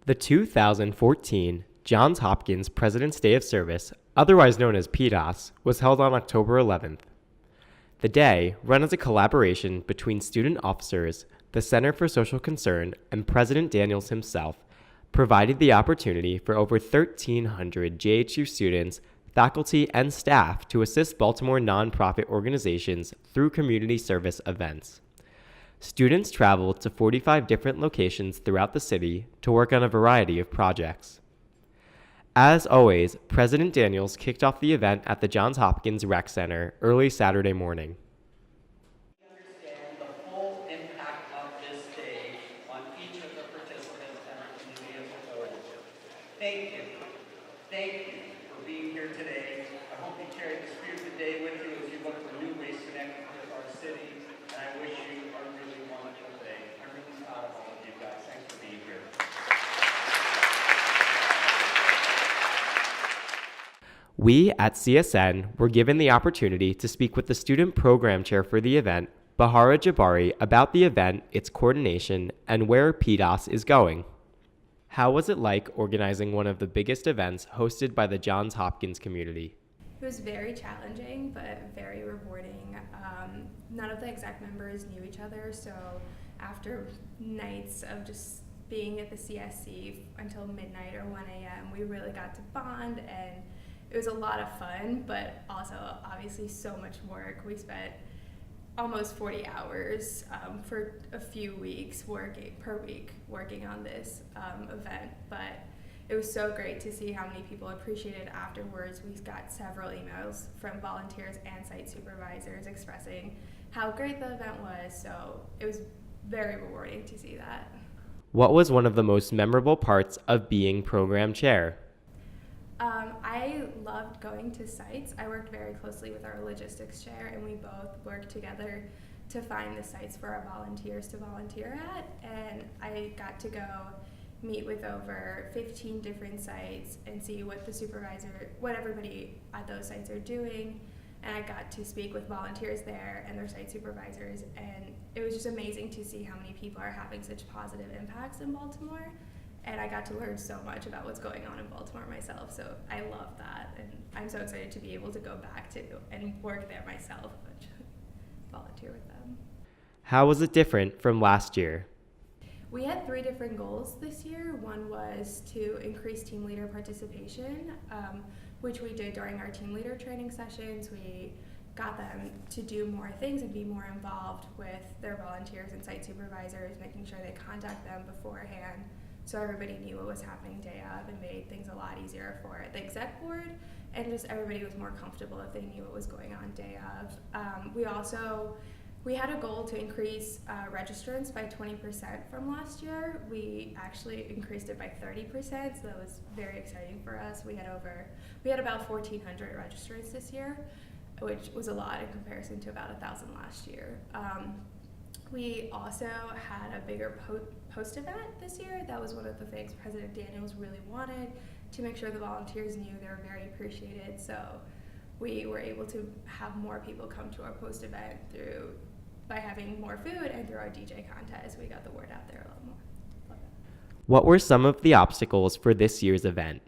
The 2014 Johns Hopkins President's Day of Service, otherwise known as PDOS, was held on October 11th. The day, run as a collaboration between student officers, the Center for Social Concern, and President Daniels himself, provided the opportunity for over 1,300 JHU students, faculty, and staff to assist Baltimore nonprofit organizations through community service events. Students traveled to 45 different locations throughout the city to work on a variety of projects. As always, President Daniels kicked off the event at the Johns Hopkins Rec Center early Saturday morning. Understand the full impact of this day on each of the participants and our community as a whole. Thank you. Thank you for being here today. I hope you carry the spirit of the day with you as you look for new ways to connect with our city. And I wish you a really wonderful day. I'm really proud of all of you guys. Thanks for being here. We at CSN were given the opportunity to speak with the student program chair for the event, Bahara Jabari, about the event, its coordination, and where PDOS is going. How was it like organizing one of the biggest events hosted by the Johns Hopkins community? It was very challenging, but very rewarding. None of the exec members knew each other, so after nights of just being at the CSC until midnight or 1 a.m., we really got to bond, and it was a lot of fun, but also obviously so much work. We spent almost 40 hours for a few weeks working on this event, but it was so great to see how many people appreciated it afterwards. We got several emails from volunteers and site supervisors expressing how great the event was, so it was very rewarding to see that. What was one of the most memorable parts of being program chair? I loved going to sites. I worked very closely with our logistics chair, and we both worked together to find the sites for our volunteers to volunteer at, and I got to go meet with over 15 different sites and see what everybody at those sites are doing, and I got to speak with volunteers there and their site supervisors, and it was just amazing to see how many people are having such positive impacts in Baltimore. And I got to learn so much about what's going on in Baltimore myself, so I love that, and I'm so excited to be able to go back to and work there myself, volunteer with them. How was it different from last year? We had 3 different goals this year. One was to increase team leader participation, which we did during our team leader training sessions. We got them to do more things and be more involved with their volunteers and site supervisors, making sure they contact them beforehand, so everybody knew what was happening day of, and made things a lot easier for the exec board, and just everybody was more comfortable if they knew what was going on day of. We had a goal to increase registrants by 20% from last year. We actually increased it by 30%, so that was very exciting for us. We had about 1,400 registrants this year, which was a lot in comparison to about 1,000 last year. We also had a bigger post event this year. That was one of the things President Daniels really wanted, to make sure the volunteers knew they were very appreciated. So we were able to have more people come to our post event by having more food, and through our DJ contest. We got the word out there a lot more. What were some of the obstacles for this year's event?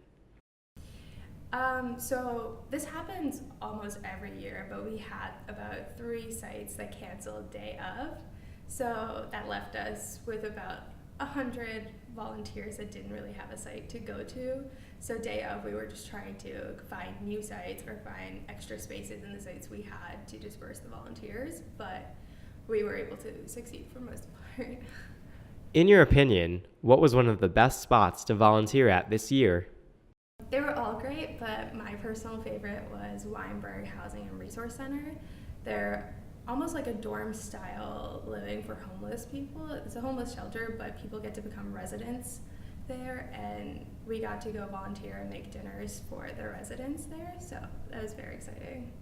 So this happens almost every year, but we had about 3 sites that canceled day of. So that left us with about 100 volunteers that didn't really have a site to go to. So day of, we were just trying to find new sites or find extra spaces in the sites we had to disperse the volunteers, but we were able to succeed for the most part. In your opinion, what was one of the best spots to volunteer at this year? They were all great, but my personal favorite was Weinberg Housing and Resource Center. They're almost like a dorm-style living for homeless people. It's a homeless shelter, but people get to become residents there, and we got to go volunteer and make dinners for the residents there, so that was very exciting.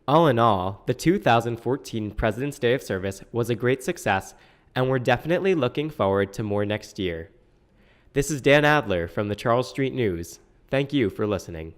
All in all, the 2014 President's Day of Service was a great success, and we're definitely looking forward to more next year. This is Dan Adler from the Charles Street News. Thank you for listening.